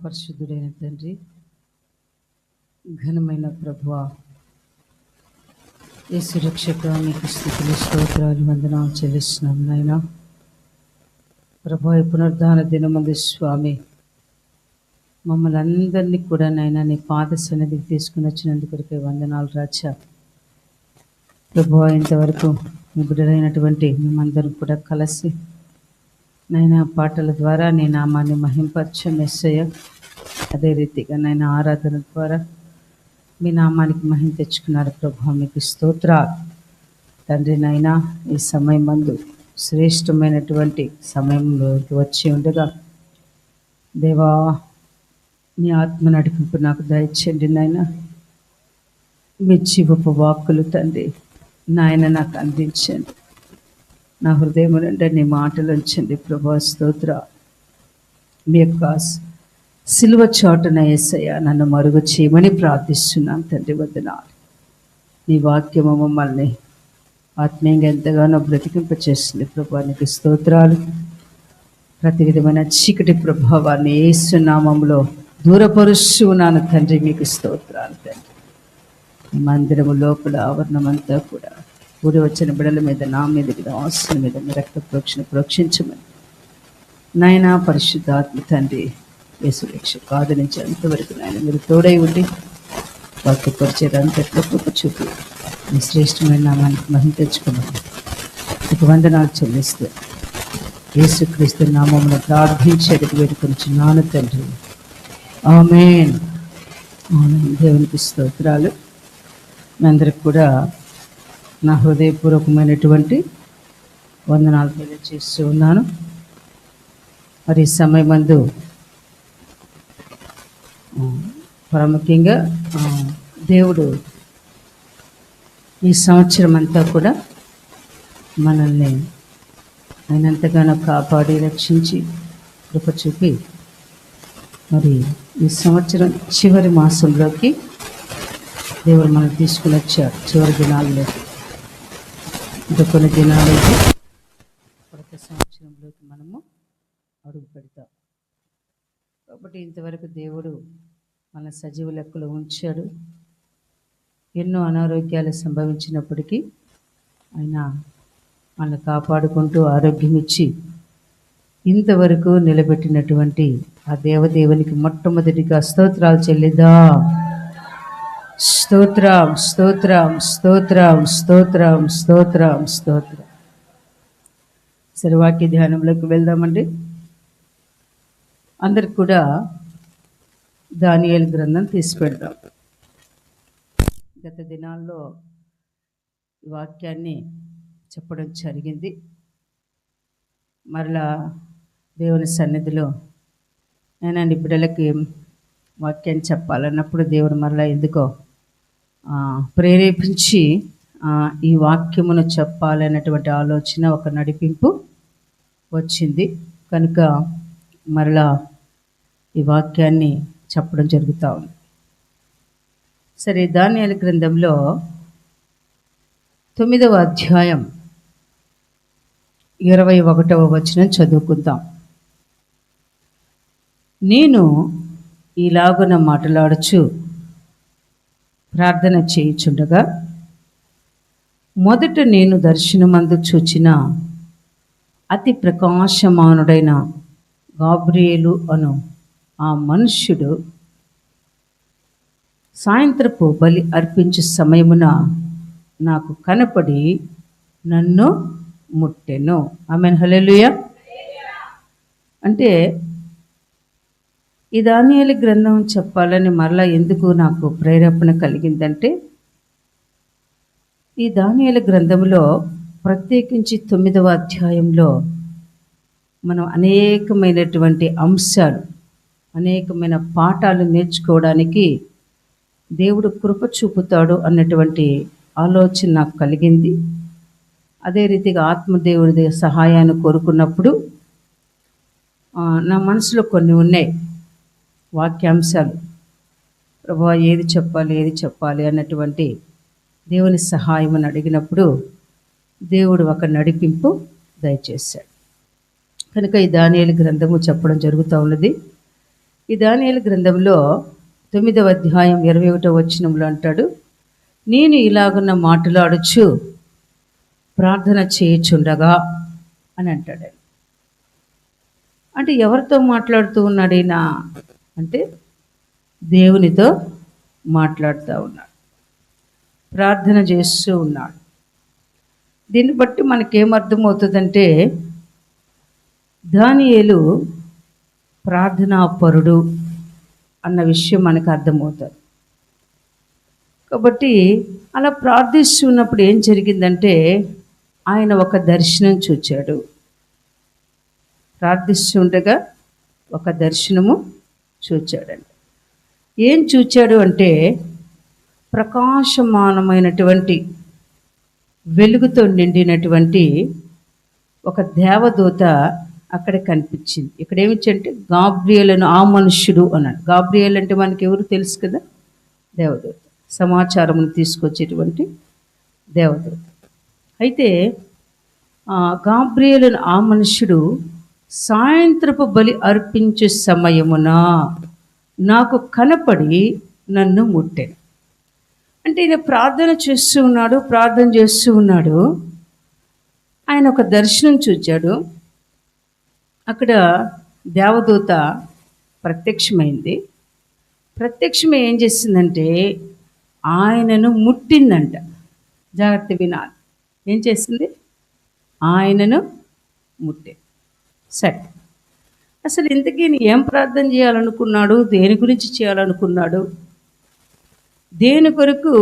మహాపరిశుద్ధుడైన తండ్రి, ఘనమైన ప్రభువా, యేసు రక్షక, మీకు స్తుతులు స్తోత్రాలు వందనాలు చెల్లిస్తున్నాం నాయనా. ప్రభువా, ఈ పునరుద్ధాన దినమందు స్వామి మమ్మల్ని అందరినీ కూడా నాయనా నీ పాద సన్నిధికి తీసుకుని వచ్చినందుకు వందనాలు రాజా. ప్రభువా, ఇంతవరకు మీ బిడ్డలైనటువంటి మేమందరం కూడా కలిసి నైనా పాటల ద్వారా నీ నామాన్ని మహింపరచం యేసయ్య. అదే రీతిగా నైనా ఆరాధన ద్వారా మీ నామానికి మహిమ తెచ్చుకున్నారు ప్రభువా, మీకు స్తోత్రాలు తండ్రి. నైనా ఈ సమయం మందు శ్రేష్టమైనటువంటి సమయంలోకి వచ్చి ఉండగా దేవా, మీ ఆత్మ నడిపింపు నాకు దయచేయండి నాయన. మీ జీవపు వాక్కులు తండ్రి నాయన నాకు అందించండి. నా హృదయం నుండి నీ మాటలు ఉంచండి ప్రభా. స్తోత్ర. మీ యొక్క సిలువ చోటున యేసయ్య నన్ను మరుగు చేయమని ప్రార్థిస్తున్నాను తండ్రి. వందనాలు. నీ వాక్యము మమ్మల్ని ఆత్మీయంగా ఎంతగానో బ్రతికింపచేస్తుంది ప్రభా, నీకు స్తోత్రాలు. ప్రతి విధమైన చీకటి ప్రభావాన్ని యేసు నామములో దూరపరుస్తున్నాను తండ్రి, మీకు స్తోత్రాలు తండ్రి. మందిరము లోపల ఆవరణమంతా కూడా కూడి వచ్చిన బిడల మీద, నా మీద, ఆస్తుల మీద మీ రక్త ప్రోక్షణ ప్రోక్షించమని నాయనా పరిశుద్ధాత్మ తండ్రి యేసు రక్షకు ఆదరించి అంతవరకు నాయన మీరు తోడై ఉండి వాక్య పరిచయం అంతట్లో కృప చూపి మీ శ్రేష్టమైన నామానికి మహిమ తెచ్చుకోమని మీకు వందనాలు చెల్లిస్తూ యేసుక్రీస్తు నామమును ప్రార్థించేందుకు వేడుకొనుచున్నాను తండ్రి. ఆమేన్. దేవునికి స్తోత్రాలు. మీ అందరికి కూడా నా హృదయపూర్వకమైనటువంటి వందనాలు తెలియజేస్తూ ఉన్నాను. మరి ఈ సమయమందు ప్రాముఖ్యంగా దేవుడు ఈ సంవత్సరం అంతా కూడా మనల్ని ఆయనంతగానో కాపాడి రక్షించి కృప చూపి మరి ఈ సంవత్సరం చివరి మాసంలోకి దేవుడు మనం తీసుకుని వచ్చాడు. చివరి దినాల్లో ఇంకా కొన్ని దినాలైతే కొత్త సంవత్సరంలోకి మనము అడుగు పెడతాం. కాబట్టి ఇంతవరకు దేవుడు మన సజీవ లెక్కలో ఉంచాడు. ఎన్నో అనారోగ్యాలు సంభవించినప్పటికీ ఆయన మనల్ని కాపాడుకుంటూ ఆరోగ్యం ఇచ్చి ఇంతవరకు నిలబెట్టినటువంటి ఆ దేవదేవునికి మొట్టమొదటిగా స్తోత్రాలు చెల్లిద్దాం. స్తోత్రం, స్తోత్రం, స్తోత్రం, స్తోత్రం, స్తోత్రం, స్తోత్రం. సరే, వాక్య ధ్యానంలోకి వెళ్దామండి. అందరికి కూడా దానియేలు గ్రంథం తీసి పెడదాం. గత దినాల్లో ఈ వాక్యాన్ని చెప్పడం జరిగింది. మరలా దేవుని సన్నిధిలో నేనండి బిడ్డలకి వాక్యాన్ని చెప్పాలన్నప్పుడు దేవుడు మరలా ఎందుకో ప్రేరేపించి ఈ వాక్యమును చెప్పాలన్నటువంటి ఆలోచన, ఒక నడిపింపు వచ్చింది. కనుక మరలా ఈ వాక్యాన్ని చెప్పడం జరుగుతూ ఉంది. సరే, దానియేలు గ్రంథంలో 9వ అధ్యాయం 21వ వచనం చదువుకుందాం. నేను ఇలాగున మాట్లాడుచు ప్రార్థన చేయుచుండగా మొదట నేను దర్శనమందు చూచిన అతి ప్రకాశమానుడైన గాబ్రియేలు అను ఆ మనుష్యుడు సాయంత్రపు బలి అర్పించు సమయమున నాకు కనపడి నన్ను ముట్టెను. ఆమేన్, హల్లెలూయా. అంటే ఈ దానియేలు గ్రంథం చెప్పాలని మరలా ఎందుకు నాకు ప్రేరేపణ కలిగిందంటే, ఈ దానియేలు గ్రంథంలో ప్రత్యేకించి 9వ అధ్యాయంలో మనం అనేకమైనటువంటి అంశాలు, అనేకమైన పాఠాలు నేర్చుకోవడానికి దేవుడు కృప చూపుతాడు అన్నటువంటి ఆలోచన నాకు కలిగింది. అదే రీతిగా ఆత్మదేవుడి సహాయాన్ని కోరుకున్నప్పుడు నా మనసులో కొన్ని ఉన్నాయి వాక్యాంశాలు. ప్రభువా, ఏది చెప్పాలి అన్నటువంటి దేవుని సహాయం అని అడిగినప్పుడు దేవుడు ఒక నడిపింపు దయచేశాడు. కనుక ఈ దానియేలు గ్రంథము చెప్పడం జరుగుతూ ఉన్నది. ఈ దానియేలు గ్రంథంలో 9వ అధ్యాయం 21వ వచనంలో అంటాడు, నేను ఇలాగున్న మాట్లాడచ్చు ప్రార్థన చేయుచుండగా అని అంటాడు. అంటే ఎవరితో మాట్లాడుతూ ఉన్నాడు ఈయన అంటే దేవునితో మాట్లాడుతూ ఉన్నాడు, ప్రార్థన చేస్తూ ఉన్నాడు. దీన్ని బట్టి మనకేమర్థమవుతుందంటే దానియేలు ప్రార్థనాపరుడు అన్న విషయం మనకు అర్థమవుతుంది. కాబట్టి అలా ప్రార్థిస్తున్నప్పుడు ఏం జరిగిందంటే ఆయన ఒక దర్శనం చూచాడు. ప్రార్థిస్తుండగా ఒక దర్శనము చూచాడండి. ఏం చూచాడు అంటే ప్రకాశమానమైనటువంటి వెలుగుతో నిండినటువంటి ఒక దేవదూత అక్కడ కనిపించింది. ఇక్కడ ఏమిచ్చంటే గాబ్రియేల్ అని ఆ మనుష్యుడు అన్నాడు. గాబ్రియేల్ అంటే మనకి ఎవరు తెలుసు కదా, దేవదూత, సమాచారమును తీసుకొచ్చేటువంటి దేవదూత. అయితే గాబ్రియేల్ అని ఆ మనుష్యుడు సాయంత్రపు బలి అర్పించే సమయమున నాకు కనపడి నన్ను ముట్టాను. అంటే ఈయన ప్రార్థన చేస్తూ ఉన్నాడు. ఆయన ఒక దర్శనం చూచాడు. అక్కడ దేవదూత ప్రత్యక్షమైంది. ప్రత్యక్షమే ఏం చేసిందంటే ఆయనను ముట్టిందంట. జాగ్రత్త వినాలి. ఏం చేసింది? ఆయనను ముట్టింది. సరే, అసలు ఇంతకీ ఏం ప్రార్థన చేయాలనుకున్నాడు, దేని గురించి చేయాలనుకున్నాడు, దేని కొరకు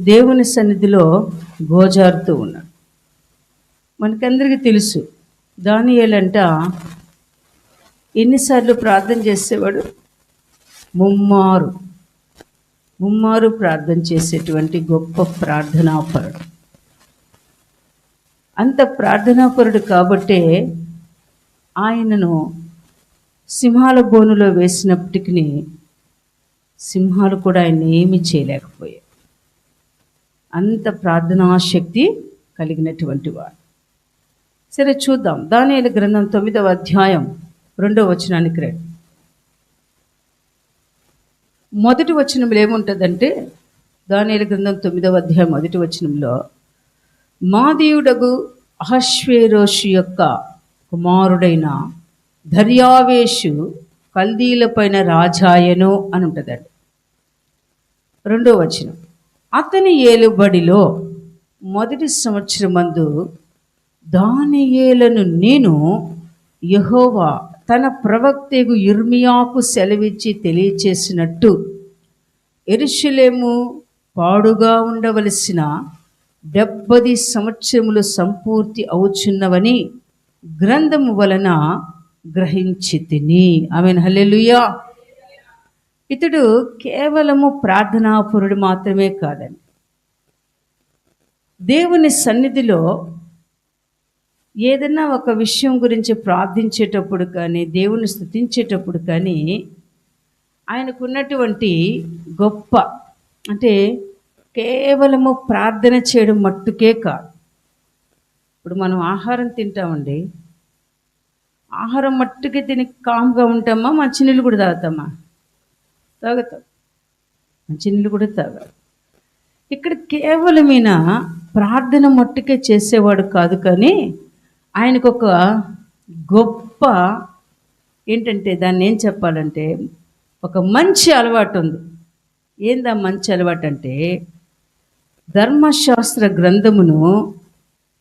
దేవుని సన్నిధిలో గోజారుతూ ఉన్నాడు? మనకందరికీ తెలుసు దానియేలంట ఎన్నిసార్లు ప్రార్థన చేసేవాడు? ముమ్మారు ప్రార్థన చేసేటువంటి గొప్ప ప్రార్థనాపరుడు. అంత ప్రార్థనాపరుడు కాబట్టే ఆయనను సింహాల బోనులో వేసినప్పటికీ సింహాలు కూడా ఆయన ఏమీ చేయలేకపోయాయి. అంత ప్రార్థనాశక్తి కలిగినటువంటి వాడు. సరే చూద్దాం. దానియేలు గ్రంథం 9వ అధ్యాయం 2వ వచనానికి రండి. మొదటి వచనంలో ఏముంటుందంటే దానియేలు గ్రంథం 9వ అధ్యాయం మొదటి వచనంలో మాదీయుడగు అహష్వేరోషు యొక్క కుమారుడైన దర్యావేషు కల్దీల పైన రాజాయను అని ఉంటుందండి. 2వ వచనం, అతని ఏలుబడిలో మొదటి సంవత్సరమందు దానియేలును నేను యెహోవా తన ప్రవక్తకు యిర్మీయాకు సెలవిచ్చి తెలియచేసినట్టు యెరూషలేము పాడుగా ఉండవలసిన 70 సంవత్సరములు సంపూర్తి అవుచున్నవని గ్రంథము వలన గ్రహించి తిని. ఆమేన్, హల్లెలూయా. ఇతడు కేవలము ప్రార్థనాపరుడు మాత్రమే కాదండి. దేవుని సన్నిధిలో ఏదైనా ఒక విషయం గురించి ప్రార్థించేటప్పుడు కానీ, దేవుని స్తుతించేటప్పుడు కానీ ఆయనకున్నటువంటి గొప్ప అంటే కేవలము ప్రార్థన చేయడం మట్టుకే కాదు. ఇప్పుడు మనం ఆహారం తింటామండి. ఆహారం మట్టుకే తిని కామ్గా ఉంటామా? మంచినీళ్ళు కూడా తాగుతామా? తాగుతాం. మంచినీళ్ళు కూడా తాగాలి. ఇక్కడ కేవలమైన ప్రార్థన మట్టుకే చేసేవాడు కాదు, కానీ ఆయనకు ఒక గొప్ప ఏంటంటే దాన్ని ఏం చెప్పాలంటే ఒక మంచి అలవాటు ఉంది. ఏందా మంచి అలవాటు అంటే ధర్మశాస్త్ర గ్రంథమును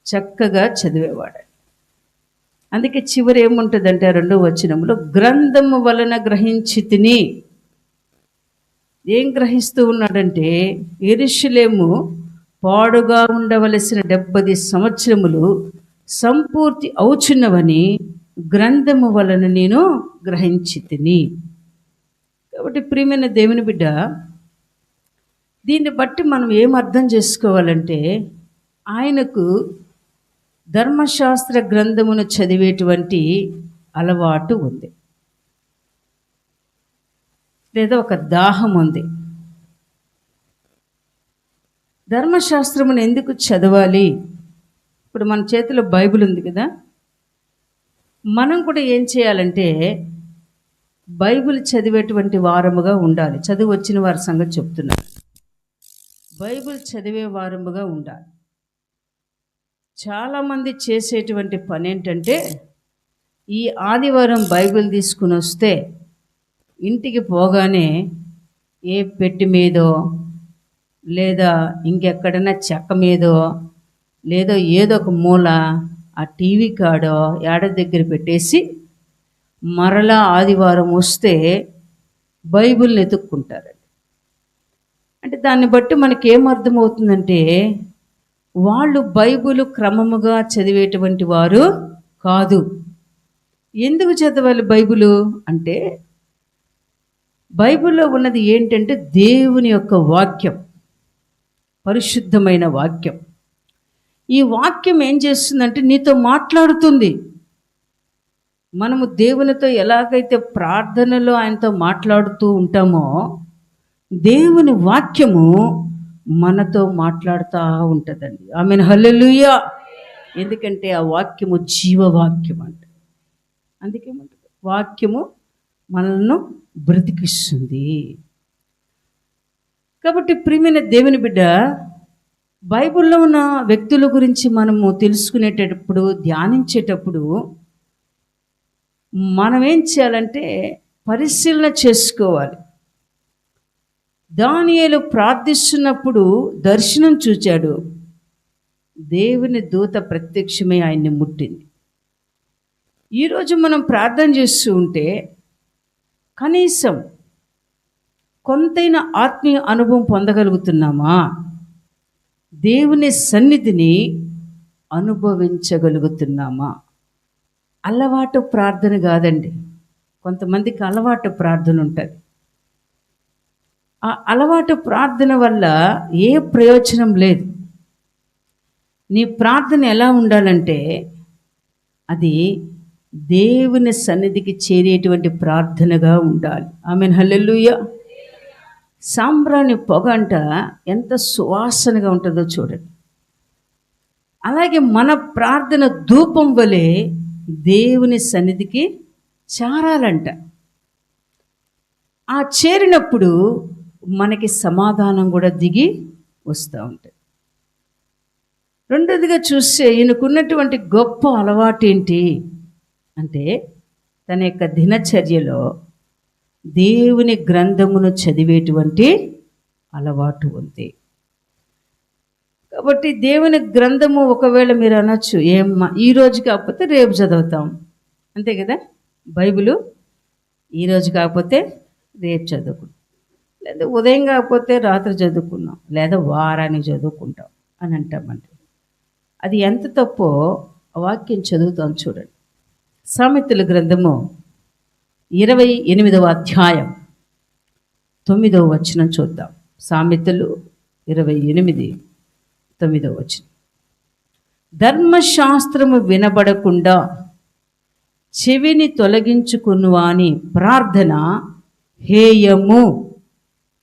చక్కగా చదివేవాడు. అందుకే చివరి ఏముంటుందంటే 2వ వచనంలో గ్రంథము వలన గ్రహించి తిని. ఏం గ్రహిస్తూ ఉన్నాడంటే యెరూషలేము పాడుగా ఉండవలసిన 70 సంవత్సరములు సంపూర్తి అవుచున్నవని గ్రంథము వలన నేను గ్రహించి తిని. కాబట్టి ప్రియమైన దేవుని బిడ్డ, దీన్ని బట్టి మనం ఏం అర్థం చేసుకోవాలంటే ఆయనకు ధర్మశాస్త్ర గ్రంథమును చదివేటువంటి అలవాటు ఉంది, లేదా ఒక దాహం ఉంది. ధర్మశాస్త్రమును ఎందుకు చదవాలి? ఇప్పుడు మన చేతిలో బైబిల్ ఉంది కదా, మనం కూడా ఏం చేయాలంటే బైబిల్ చదివేటువంటి వారముగా ఉండాలి. చదువు వచ్చిన వారి సంగతి చెప్తున్నారు. బైబిల్ చదివే వారముగా ఉండాలి. చాలామంది చేసేటువంటి పని ఏంటంటే, ఈ ఆదివారం బైబిల్ తీసుకుని వస్తే ఇంటికి పోగానే ఏ పెట్టి మీదో లేదా ఇంకెక్కడైనా చెక్క మీదో లేదో ఏదో ఒక మూల ఆ టీవీ కాడో ఏడ దగ్గర పెట్టేసి మరలా ఆదివారం వస్తే బైబిల్ని ఎతుక్కుంటారండి. అంటే దాన్ని బట్టి మనకేం అర్థమవుతుందంటే, వాళ్ళు బైబిల్ క్రమముగా చదివేటువంటి వారు కాదు. ఎందుకు చదవాలి బైబిలు అంటే, బైబిల్లో ఉన్నది ఏంటంటే దేవుని యొక్క వాక్యం, పరిశుద్ధమైన వాక్యం. ఈ వాక్యం ఏం చేస్తుందంటే నీతో మాట్లాడుతుంది. మనము దేవునితో ఎలాగైతే ప్రార్థనలో ఆయనతో మాట్లాడుతూ ఉంటామో, దేవుని వాక్యము మనతో మాట్లాడుతూ ఉంటుందండి. ఆమెన్, హల్లెలూయా. ఎందుకంటే ఆ వాక్యము జీవవాక్యం అంట. అందుకే వాక్యము మనల్ని బ్రతికిస్తుంది. కాబట్టి ప్రియమైన దేవుని బిడ్డ, బైబిల్లో ఉన్న వ్యక్తుల గురించి మనము తెలుసుకునేటప్పుడు, ధ్యానించేటప్పుడు మనం ఏం చేయాలంటే పరిశీలన చేసుకోవాలి. దానియేలు ప్రార్థిస్తున్నప్పుడు దర్శనం చూచాడు. దేవుని దూత ప్రత్యక్షమై ఆయన్ని ముట్టింది. ఈరోజు మనం ప్రార్థన చేస్తూ ఉంటే కనీసం కొంతైనా ఆత్మీయ అనుభవం పొందగలుగుతున్నామా? దేవుని సన్నిధిని అనుభవించగలుగుతున్నామా? అలవాటు ప్రార్థన కాదండి. కొంతమందికి అలవాటు ప్రార్థన ఉంటుంది. ఆ అలవాటు ప్రార్థన వల్ల ఏ ప్రయోజనం లేదు. నీ ప్రార్థన ఎలా ఉండాలంటే అది దేవుని సన్నిధికి చేరేటువంటి ప్రార్థనగా ఉండాలి. ఆమెన్, హల్లెలూయా. సాంబ్రాణి పొగ అంట ఎంత సువాసనగా ఉంటుందో చూడండి. అలాగే మన ప్రార్థన ధూపం వలె దేవుని సన్నిధికి చేరాలంట. ఆ చేరినప్పుడు మనకి సమాధానం కూడా దిగి వస్తూ ఉంటుంది. రెండోదిగా చూస్తే ఈయనకున్నటువంటి గొప్ప అలవాటు ఏంటి అంటే, తన యొక్క దినచర్యలో దేవుని గ్రంథమును చదివేటువంటి అలవాటు ఉంది. కాబట్టి దేవుని గ్రంథము ఒకవేళ మీరు అనొచ్చు, ఏమ్మా ఈరోజు కాకపోతే రేపు చదువుతాం, అంతే కదా. బైబిలు ఈరోజు కాకపోతే రేపు చదువుకుంటాం, లేదా ఉదయం కాకపోతే రాత్రి చదువుకున్నాం, లేదా వారానికి చదువుకుంటాం అని అంటామండి. అది ఎంత తప్పో ఆ వాక్యం చదువుతాం చూడండి. సామెతల గ్రంథము 28వ అధ్యాయం 9వ వచనం చూద్దాం. సామెతలు 28:9 వచనం. ధర్మశాస్త్రము వినబడకుండా చెవిని తొలగించుకునివాని ప్రార్థన హేయము.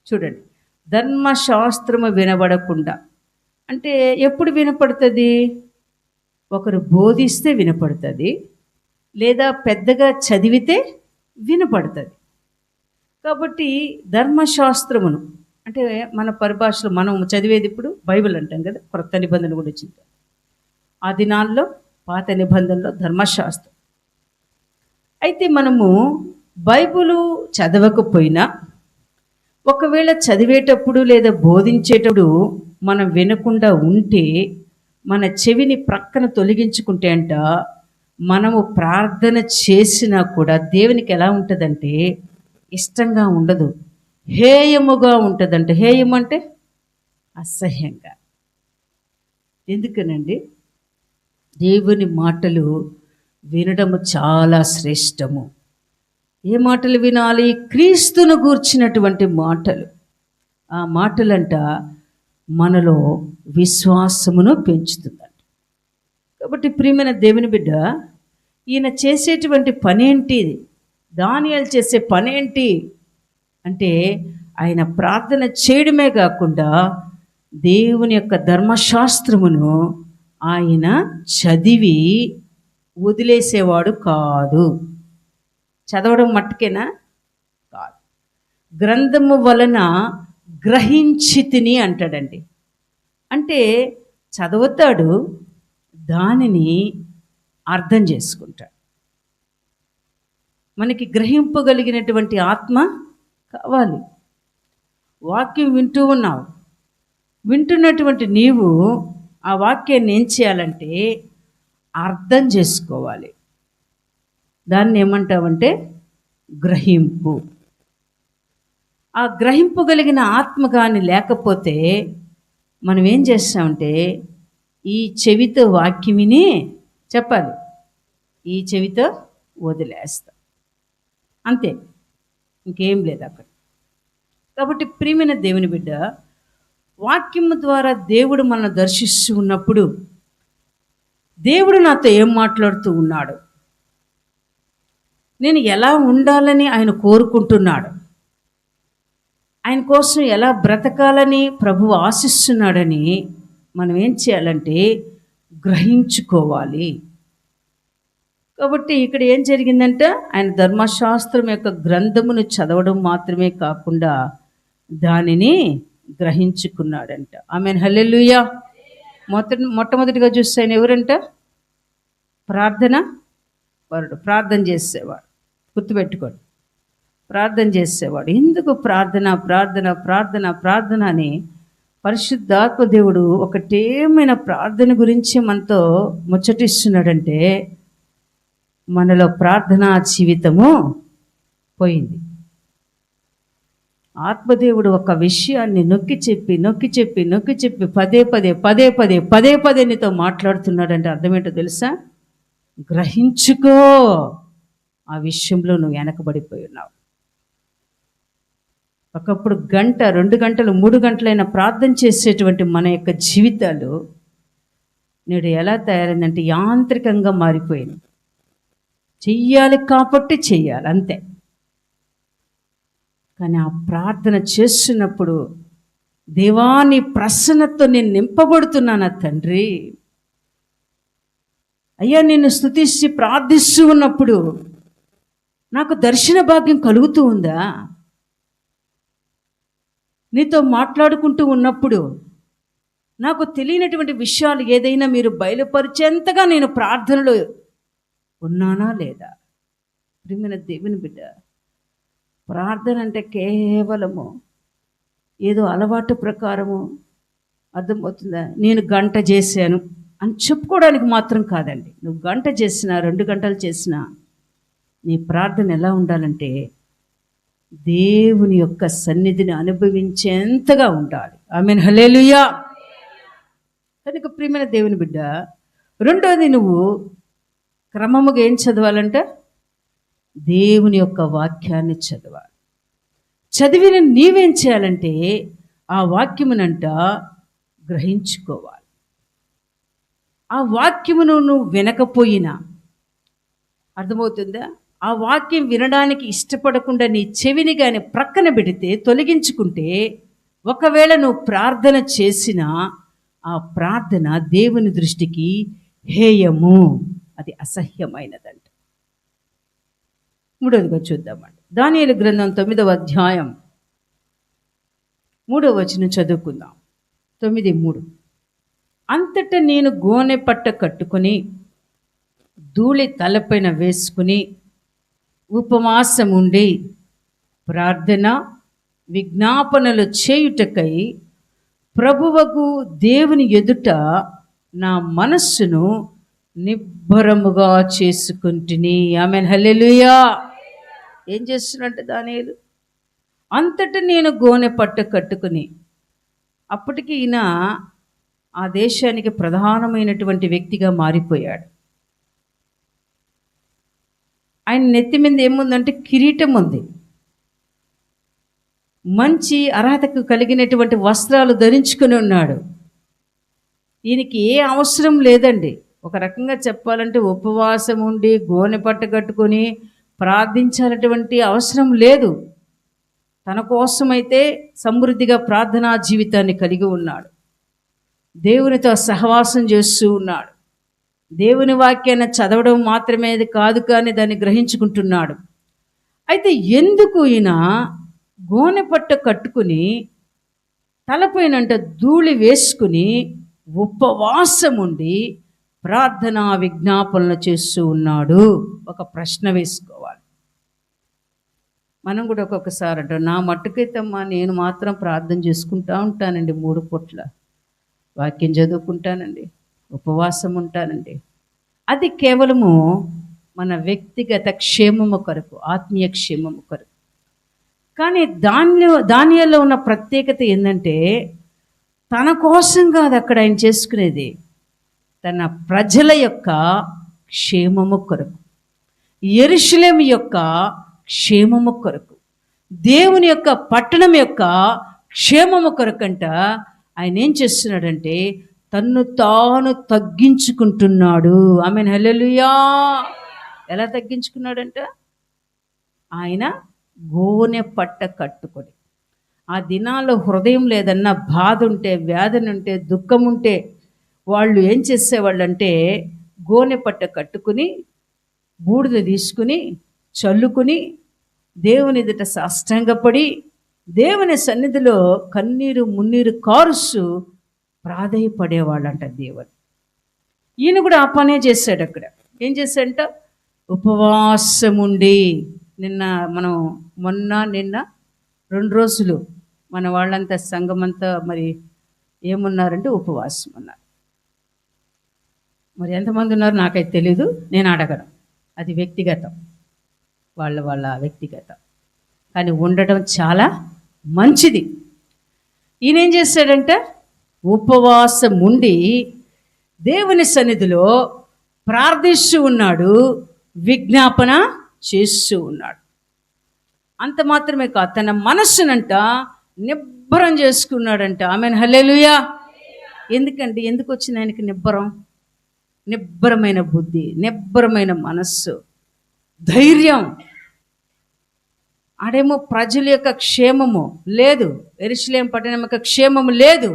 చూడండి, ధర్మశాస్త్రము వినబడకుండా అంటే ఎప్పుడు వినపడుతుంది? ఒకరు బోధిస్తే వినపడుతుంది, లేదా పెద్దగా చదివితే వినపడుతుంది. కాబట్టి ధర్మశాస్త్రమును అంటే మన పరిభాషలో మనం చదివేది ఇప్పుడు బైబిల్ అంటాం కదా. కొత్త నిబంధన కూడా వచ్చింది. ఆ దినాల్లో పాత నిబంధనలో ధర్మశాస్త్రం. అయితే మనము బైబిలు చదవకపోయినా ఒకవేళ చదివేటప్పుడు లేదా బోధించేటప్పుడు మనం వినకుండా ఉంటే, మన చెవిని ప్రక్కన తొలగించుకుంటే అంట, మనము ప్రార్థన చేసినా కూడా దేవునికి ఎలా ఉంటుందంటే ఇష్టంగా ఉండదు, హేయముగా ఉంటుందంట. హేయం అంటే అసహ్యంగా. ఎందుకనండి? దేవుని మాటలు వినడము చాలా శ్రేష్టము. ఏ మాటలు వినాలి? క్రీస్తును గూర్చినటువంటి మాటలు. ఆ మాటలంట మనలో విశ్వాసమును పెంచుతుందంట. కాబట్టి ప్రియమైన దేవుని బిడ్డ, ఈయన చేసేటువంటి పనేంటి? దానియేలు చేసే పనేంటి అంటే, ఆయన ప్రార్థన చేయడమే కాకుండా దేవుని యొక్క ధర్మశాస్త్రమును ఆయన చదివి వదిలేసేవాడు కాదు. చదవడం మట్టుకేనా? గ్రంథము వలన గ్రహించితిని అంటాడండి. అంటే చదువుతాడు, దానిని అర్థం చేసుకుంటాడు. మనకి గ్రహింపగలిగినటువంటి ఆత్మ కావాలి. వాక్యం వింటూ ఉన్నావు, వింటున్నటువంటి నీవు ఆ వాక్యాన్ని ఏం చేయాలంటే అర్థం చేసుకోవాలి. దాన్ని ఏమంటావంటే గ్రహింపు. ఆ గ్రహింపగలిగిన ఆత్మ కానీ లేకపోతే మనం ఏం చేస్తామంటే ఈ చెవితో వాక్యం విని చెప్పాలి, ఈ చెవితో వదిలేస్తాం, అంతే, ఇంకేం లేదు అక్కడ. కాబట్టి ప్రియమైన దేవుని బిడ్డ, వాక్యము ద్వారా దేవుడు మనల్ని దర్శిస్తూ ఉన్నప్పుడు దేవుడు నాతో ఏం మాట్లాడుతూ ఉన్నాడు, నేను ఎలా ఉండాలని ఆయన కోరుకుంటున్నాడు, ఆయన కోసం ఎలా బ్రతకాలని ప్రభువు ఆశిస్తున్నాడని మనం ఏం చేయాలంటే గ్రహించుకోవాలి. కాబట్టి ఇక్కడ ఏం జరిగిందంటే ఆయన ధర్మశాస్త్రం యొక్క గ్రంథమును చదవడం మాత్రమే కాకుండా దానిని గ్రహించుకున్నాడంట. ఆమేన్, హల్లెలూయా. మొట్టమొదటిగా చూస్తే ఆయన ఎవరంట? ప్రార్థన వరుడు, ప్రార్థన చేసేవాడు. గుర్తుపెట్టుకోండి, ప్రార్థన చేసేవాడు. ఎందుకు ప్రార్థన ప్రార్థన ప్రార్థన ప్రార్థన అని పరిశుద్ధాత్మ దేవుడు ఒకటేమైన ప్రార్థన గురించి మనతో ముచ్చటిస్తున్నాడంటే మనలో ప్రార్థనా జీవితము పోయింది. ఆత్మదేవుడు ఒక విషయాన్ని నొక్కి చెప్పి పదే పదే నీతో మాట్లాడుతున్నాడంటే అర్థమేంటో తెలుసా? గ్రహించుకో, ఆ విషయంలో నువ్వు వెనకబడిపోయి ఉన్నావు. ఒకప్పుడు గంట, 2 గంటలు, 3 గంటలైనా ప్రార్థన చేసేటువంటి మన యొక్క జీవితాలు నేడు ఎలా తయారైందంటే యాంత్రికంగా మారిపోయింది. చెయ్యాలి కాబట్టి చెయ్యాలి, అంతే. కానీ ఆ ప్రార్థన చేస్తున్నప్పుడు దేవా నీ ప్రసన్నతో నేను నింపబడుతున్నానా తండ్రి, అయ్యా నిన్ను స్తుతించి ప్రార్థిస్తూ ఉన్నప్పుడు నాకు దర్శన భాగ్యం కలుగుతూ ఉందా? నీతో మాట్లాడుకుంటూ ఉన్నప్పుడు నాకు తెలియనటువంటి విషయాలు ఏదైనా మీరు బయలుపరిచేంతగా నేను ప్రార్థనలో ఉన్నానా లేదా? ప్రియమైన దేవుని బిడ్డ, ప్రార్థన అంటే కేవలము ఏదో అలవాటు ప్రకారము, అర్థమవుతుందా, నేను గంట చేశాను అని చెప్పుకోవడానికి మాత్రం కాదండి. నువ్వు గంట చేసినా 2 గంటలు చేసినా నీ ప్రార్థన ఎలా ఉండాలంటే దేవుని యొక్క సన్నిధిని అనుభవించేంతగా ఉండాలి. ఆమేన్, హల్లెలూయా. కనుక ప్రియమైన దేవుని బిడ్డ, రెండోది నువ్వు క్రమముగా ఏం చదవాలంట? దేవుని యొక్క వాక్యాన్ని చదవాలి. చదివిన నీవేం చేయాలంటే ఆ వాక్యమునంట గ్రహించుకోవాలి. ఆ వాక్యమును నువ్వు వినకపోయినా, అర్థమవుతుందా, ఆ వాక్యం వినడానికి ఇష్టపడకుండా నీ చెవిని కానీ ప్రక్కన పెడితే, తొలగించుకుంటే, ఒకవేళ నువ్వు ప్రార్థన చేసినా ఆ ప్రార్థన దేవుని దృష్టికి హేయము, అది అసహ్యమైనదంట. మూడవదిగా చూద్దామండి, దానియేలు గ్రంథం 9వ అధ్యాయం 3వ వచనం చదువుకుందాం. 9:3. అంతటా నేను గోనె పట్ట కట్టుకుని ధూళి తలపైన వేసుకుని ఉపవాసం ఉండి ప్రార్థన విజ్ఞాపనలు చేయుటకై ప్రభువగు దేవుని ఎదుట నా మనస్సును నిబ్బరముగా చేసుకుంటుని. ఆమేన్, హల్లెలూయా. ఏం చేస్తున్నట్టు దానియేలు? అంతటా నేను గోనె పట్ట కట్టుకుని, అప్పటికి ఈయన ఆ దేశానికి ప్రధానమైనటువంటి వ్యక్తిగా మారిపోయాడు. ఆయన నెత్తి మీద ఏముందంటే కిరీటం ఉంది. మంచి అర్హతకు కలిగినటువంటి వస్త్రాలు ధరించుకుని ఉన్నాడు. ఈయనకి ఏ అవసరం లేదండి. ఒక రకంగా చెప్పాలంటే ఉపవాసం ఉండి గోనె పట్ట కట్టుకొని ప్రార్థించాలటువంటి అవసరం లేదు. తన కోసమైతే సమృద్ధిగా ప్రార్థనా జీవితాన్ని కలిగి ఉన్నాడు. దేవునితో సహవాసం చేస్తూ ఉన్నాడు. దేవుని వాక్యాన్ని చదవడం మాత్రమే కాదు, కానీ దాన్ని గ్రహించుకుంటున్నాడు. అయితే ఎందుకు ఈయన గోనె పట్ట కట్టుకుని తలపైనంట ధూళి వేసుకుని ఉపవాసం ఉండి ప్రార్థనా విజ్ఞాపనలు చేస్తూ ఉన్నాడు. ఒక ప్రశ్న వేసుకోవాలి. మనం కూడా ఒక్కొక్కసారి అంటాం, నా మట్టుకైతమ్మా నేను మాత్రం ప్రార్థన చేసుకుంటా ఉంటానండి, 3 పూట్ల వాక్యం చదువుకుంటానండి, ఉపవాసం ఉంటానండి. అది కేవలము మన వ్యక్తిగత క్షేమము కొరకు, ఆత్మీయ క్షేమము కొరకు. కానీ దానిలో ఉన్న ప్రత్యేకత ఏంటంటే, తన కోసం కాదు అక్కడ ఆయన చేసుకునేది, తన ప్రజల యొక్క క్షేమము కొరకు, యెరూషలేము యొక్క క్షేమము కొరకు, దేవుని యొక్క పట్టణం యొక్క క్షేమము కొరకంట ఆయన ఏం చేస్తున్నాడంటే తన్ను తాను తగ్గించుకుంటున్నాడు. ఆమేన్, హల్లెలూయా. ఎలా తగ్గించుకున్నాడంట? ఆయన గోనె పట్ట కట్టుకొని, ఆ దినాల్లో హృదయం లేదన్న బాధ ఉంటే, వ్యాధి ఉంటే, దుఃఖం ఉంటే వాళ్ళు ఏం చేసేవాళ్ళంటే గోనె పట్ట కట్టుకుని బూడిద తీసుకుని చల్లుకుని దేవుని ఎదుట సాష్టాంగపడి దేవుని సన్నిధిలో కన్నీరు మున్నీరు కారుస్తూ ప్రాధేయపడేవాళ్ళంట దేవుడు. ఈయన కూడా ఆ పనే చేశాడు. అక్కడ ఏం చేశాడంట? ఉపవాసం ఉండి, నిన్న 2 రోజులు మన వాళ్ళంతా సంఘమంతా మరి ఏమున్నారంటే ఉపవాసం ఉన్నారు. మరి ఎంతమంది ఉన్నారు నాకైతే తెలీదు, నేను అడగను, అది వ్యక్తిగతం, వాళ్ళ వ్యక్తిగతం. కానీ ఉండడం చాలా మంచిది. ఈయన ఏం చేశాడంటే ఉపవాసం ఉండి దేవుని సన్నిధిలో ప్రార్థిస్తూ ఉన్నాడు, విజ్ఞాపన చేస్తూ ఉన్నాడు. అంత మాత్రమే కాదు, తన మనస్సునంట నిబ్బరం చేసుకున్నాడంట. ఆమేన్, హల్లెలూయా. ఎందుకు వచ్చింది ఆయనకి నిబ్బరం? నిబ్బరమైన బుద్ధి, నిబ్బరమైన మనస్సు, ధైర్యం. ఆడేమో ప్రజల యొక్క క్షేమము లేదు, యెరూషలేము పట్టణం యొక్క క్షేమము లేదు,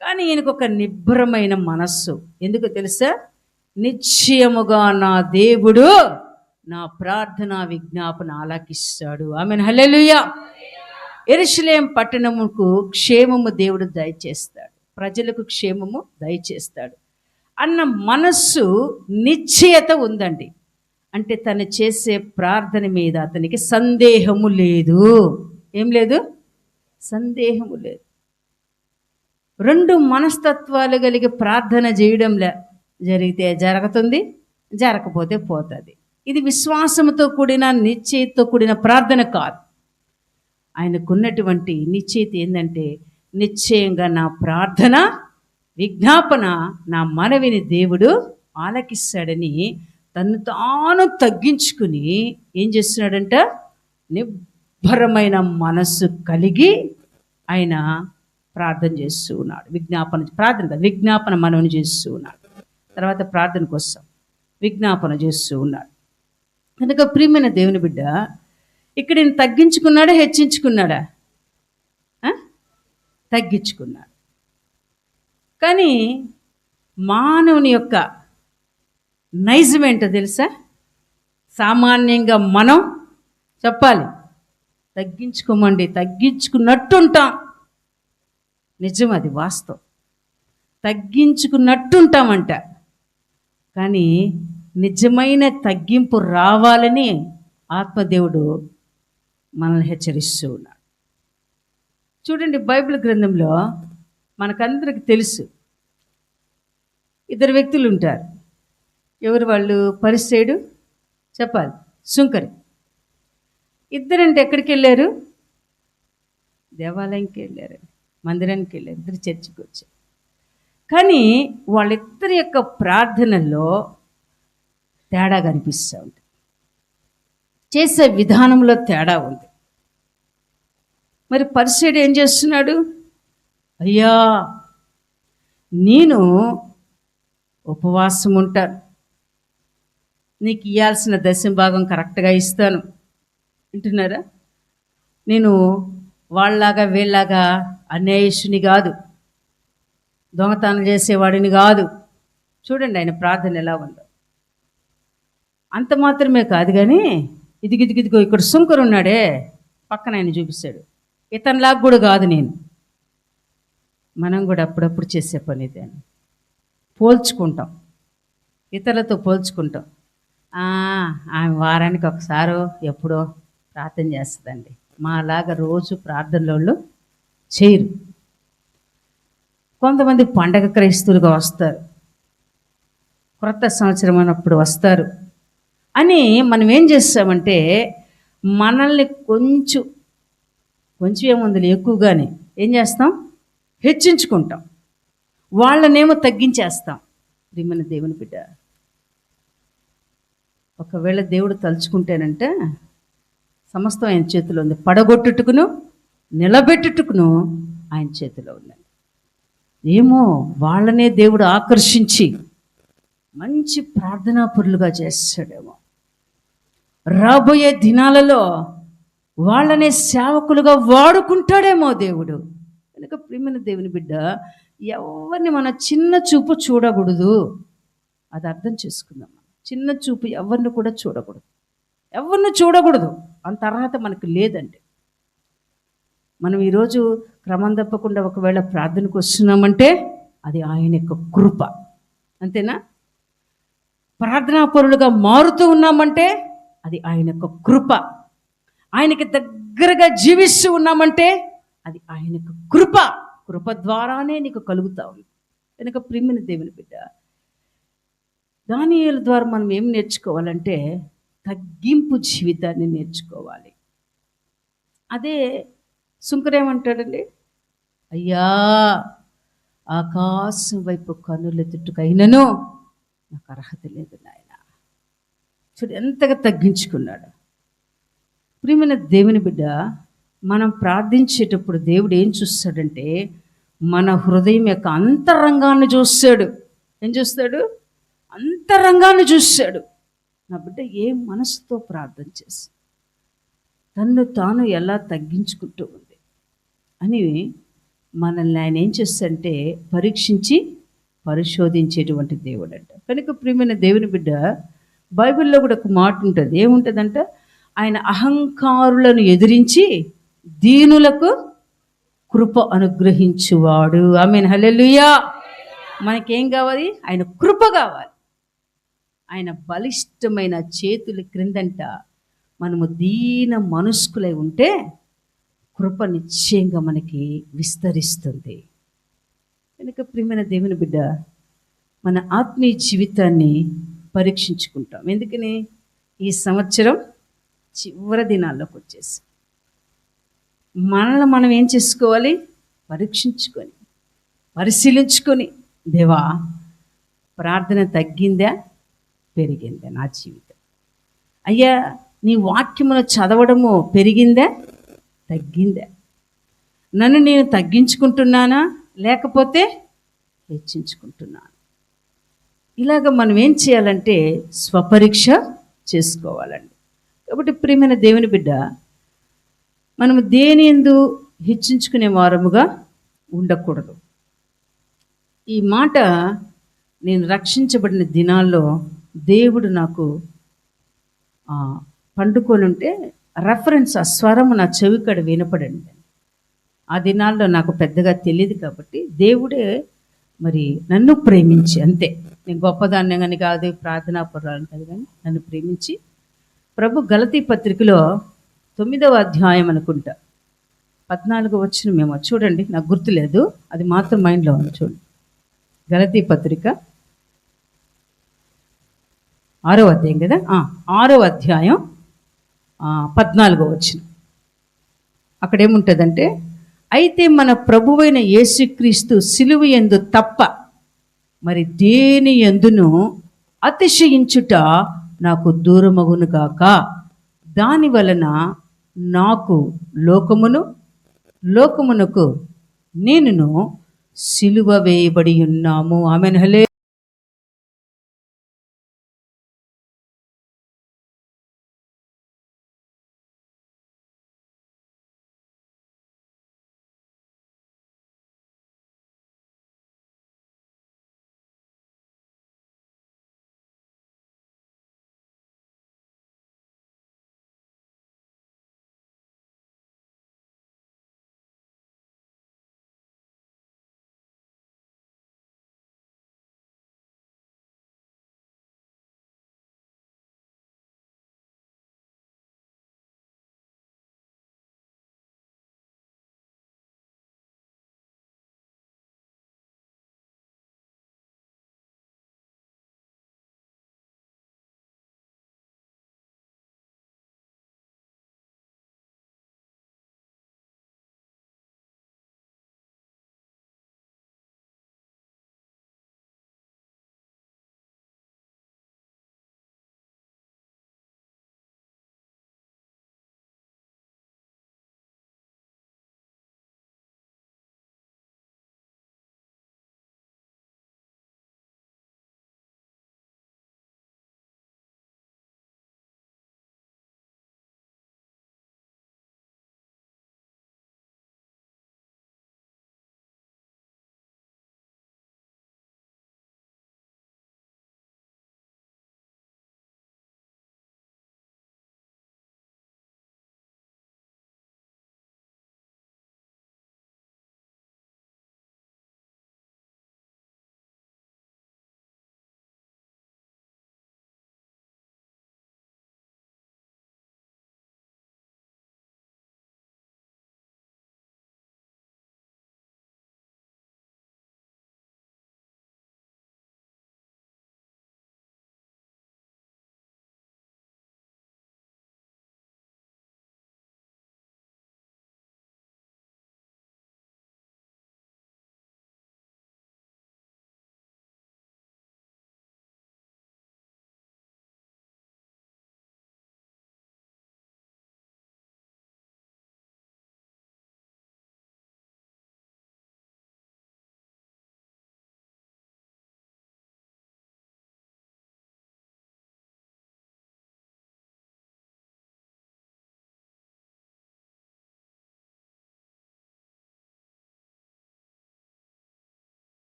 కానీ ఈయనకు ఒక నిబ్బరమైన మనస్సు. ఎందుకు తెలుసా? నిశ్చయముగా నా దేవుడు నా ప్రార్థన విజ్ఞాపన ఆలకిస్తాడు. ఆమేన్, హల్లెలూయా. యెరూషలేము పట్టణముకు క్షేమము దేవుడు దయచేస్తాడు, ప్రజలకు క్షేమము దయచేస్తాడు అన్న మనస్సు, నిశ్చయత ఉందండి. అంటే తను చేసే ప్రార్థన మీద అతనికి సందేహము లేదు. ఏం లేదు? సందేహము లేదు. 2 మనస్తత్వాలు కలిగి ప్రార్థన చేయడంలే, జరిగితే జరుగుతుంది, జరగకపోతే పోతుంది. ఇది విశ్వాసంతో కూడిన, నిశ్చయతతో కూడిన ప్రార్థన కాదు. ఆయనకున్నటువంటి నిశ్చయిత ఏంటంటే, నిశ్చయంగా నా ప్రార్థన విజ్ఞాపన, నా మనవిని దేవుడు ఆలకిస్తాడని తను తాను తగ్గించుకుని ఏం చేస్తున్నాడంట? నిబ్బరమైన మనస్సు కలిగి ఆయన ప్రార్థన చేస్తూ ఉన్నాడు. విజ్ఞాపన మనవిని చేస్తూ ఉన్నాడు. తర్వాత ప్రార్థన కోసం విజ్ఞాపన చేస్తూ ఉన్నాడు. కనుక ప్రియమైన దేవుని బిడ్డ, ఇక్కడ ఈయన తగ్గించుకున్నాడా, హెచ్చించుకున్నాడా? తగ్గించుకున్నాడు. కానీ మానవుని యొక్క నైజం ఏంటో తెలుసా? సామాన్యంగా మనం చెప్పాలి, తగ్గించుకోమండి, తగ్గించుకున్నట్టుంటాం. నిజం, అది వాస్తవం, తగ్గించుకున్నట్టుంటామంట. కానీ నిజమైన తగ్గింపు రావాలని ఆత్మదేవుడు మనల్ని హెచ్చరిస్తూ ఉన్నాడు. చూడండి, బైబిల్ గ్రంథంలో మనకందరికి తెలుసు, 2 వ్యక్తులు ఉంటారు. ఎవరు వాళ్ళు? పరిసయ్యుడు, చెప్పాలి, సుంకరి. ఇద్దరంటే ఎక్కడికి వెళ్ళారు? దేవాలయంకి వెళ్ళారు, మందిరానికి వెళ్ళారు, 2 చర్చికి వచ్చారు. కానీ వాళ్ళిద్దరి యొక్క ప్రార్థనల్లో తేడా కనిపిస్తూ ఉంది, చేసే విధానంలో తేడా ఉంది. మరి పరిసయ్యుడు ఏం చేస్తున్నాడు? అయ్యా, నేను ఉపవాసం ఉంటాను, నీకు ఇవ్వాల్సిన 10వ భాగం కరెక్ట్గా ఇస్తాను వింటున్నారా? నేను వాళ్ళలాగా వీళ్ళలాగా అన్యాయస్తుని కాదు, దొంగతనం చేసేవాడిని కాదు. చూడండి ఆయన ప్రార్థన ఎలా ఉందో. అంత మాత్రమే కాదు, కానీ ఇదిగో ఇక్కడ సుంకరు ఉన్నాడే, పక్కన ఆయన చూపిస్తాడు. ఇతనిలాగా కూడా కాదు నేను. మనం కూడా అప్పుడప్పుడు చేసే పని ఇదే, పోల్చుకుంటాం, ఇతరులతో పోల్చుకుంటాం. ఆమె వారానికి ఒకసారో ఎప్పుడో ప్రార్థన చేస్తుందండి, మాలాగా రోజు ప్రార్థనలో చేయరు. కొంతమంది పండగ క్రైస్తవులుగా వస్తారు, క్రొత్త సంవత్సరం అన్నప్పుడు వస్తారు అని మనం ఏం చేస్తామంటే మనల్ని కొంచెం ఏముంది ఎక్కువగానే ఏం చేస్తాం, హెచ్చించుకుంటాం, వాళ్ళనేమో తగ్గించేస్తాం. ప్రియమైన దేవుని బిడ్డ, ఒకవేళ దేవుడు తలుచుకుంటేనంటే సమస్తం ఆయన చేతిలో ఉంది. పడగొట్టుటకును నిలబెట్టుటకును ఆయన చేతిలో ఉందండి. ఏమో వాళ్ళనే దేవుడు ఆకర్షించి మంచి ప్రార్థనాపరులుగా చేస్తాడేమో. రాబోయే దినాలలో వాళ్ళనే సేవకులుగా వాడుకుంటాడేమో దేవుడు. కనుక ప్రియమైన దేవుని బిడ్డ, ఎవరిని మన చిన్న చూపు చూడకూడదు. అది అర్థం చేసుకుందాం. చిన్న చూపు ఎవరిని కూడా చూడకూడదు, ఎవరిని చూడకూడదు. అంత అర్హత మనకు లేదండి. మనం ఈరోజు క్రమం తప్పకుండా ఒకవేళ ప్రార్థనకు వస్తున్నామంటే అది ఆయన యొక్క కృప, అంతేనా? ప్రార్థనాపరులుగా మారుతూ ఉన్నామంటే అది ఆయన యొక్క కృప. ఆయనకి దగ్గరగా జీవిస్తూ ఉన్నామంటే అది ఆయన యొక్క కృప. కృప ద్వారానే నీకు కలుగుతా ఉంది. కనుక ప్రియమైన దేవుని బిడ్డ, దానియేలు ద్వారా మనం ఏం నేర్చుకోవాలంటే తగ్గింపు జీవితాన్ని నేర్చుకోవాలి. అదే సుంకరేమంటాడండి, అయ్యా ఆకాశం వైపు కన్నులెత్తుటకైనను నాకు అర్హత లేదు నాయన. చూడు ఎంతగా తగ్గించుకున్నాడు. ప్రియమైన దేవుని బిడ్డ, మనం ప్రార్థించేటప్పుడు దేవుడు ఏం చూస్తాడంటే మన హృదయం యొక్క అంతరంగాన్ని చూస్తాడు. ఏం చూస్తాడు? అంతరంగాన్ని చూస్తాడు. నా బిడ్డ ఏ మనసుతో ప్రార్థన చేసి తన్ను తాను ఎలా తగ్గించుకుంటూ ఉంది అని మనల్ని ఆయన ఏం చేస్తాడంటే పరీక్షించి పరిశోధించేటువంటి దేవుడు అంట. కనుక ప్రియమైన దేవుని బిడ్డ, బైబిల్లో కూడా ఒక మాట ఉంటుంది. ఏముంటుందంట? ఆయన అహంకారులను ఎదిరించి దీనులకు కృప అనుగ్రహించువాడు. ఆమేన్, హల్లెలూయా. మనకేం కావాలి? ఆయన కృప కావాలి. ఆయన బలిష్టమైన చేతుల క్రిందంట మనము దీన మనస్కులై ఉంటే కృప నిశ్చయంగా మనకి విస్తరిస్తుంది. కనుక ప్రియమైన దేవుని బిడ్డ, మన ఆత్మీయ జీవితాన్ని పరీక్షించుకుంటాం. ఎందుకని? ఈ సంవత్సరం చివరి దినాల్లోకి వచ్చేసి మనల్ని మనం ఏం చేసుకోవాలి? పరీక్షించుకొని పరిశీలించుకొని, దేవా ప్రార్థన తగ్గిందా పెరిగిందా నా జీవితం? అయ్యా నీ వాక్యమును చదవడము పెరిగిందా తగ్గిందా? నన్ను నేను తగ్గించుకుంటున్నానా లేకపోతే హెచ్చించుకుంటున్నాను? ఇలాగ మనం ఏం చేయాలంటే స్వపరీక్ష చేసుకోవాలండి. కాబట్టి ప్రియమైన దేవుని బిడ్డ, మనము దేని యందు హెచ్చించుకునే వారముగా ఉండకూడదు. ఈ మాట నేను రక్షించబడిన దినాల్లో దేవుడు నాకు పండుకొని ఉంటే రెఫరెన్స్ ఆ స్వరము నా చెవికడ వినపడండి. ఆ దినాల్లో నాకు పెద్దగా తెలియదు కాబట్టి దేవుడే మరి నన్ను ప్రేమించి, అంతే, నేను గొప్పదాన్ని కానీ కాదు, ప్రార్థనాపరురాలు కాదు, కానీ నన్ను ప్రేమించి ప్రభు గలతీ పత్రికలో 9వ అధ్యాయం అనుకుంటా 14వ వచనం ఏమో చూడండి, నాకు గుర్తులేదు, అది మాత్రం మైండ్లో ఉంది. చూడండి, గలతీ పత్రిక 6వ అధ్యాయం కదా, 6వ అధ్యాయం 14వ వచనం. అక్కడ ఏముంటుందంటే, అయితే మన ప్రభువైన యేసుక్రీస్తు సిలువ యందు తప్ప మరి దేని యందును అతిశయించుట నాకు దూరమగును గాక, దాని వలన నాకు లోకమునకు నేనును సిలువ వేయబడి ఉన్నాము. ఆమేన్, హల్లెలూయా.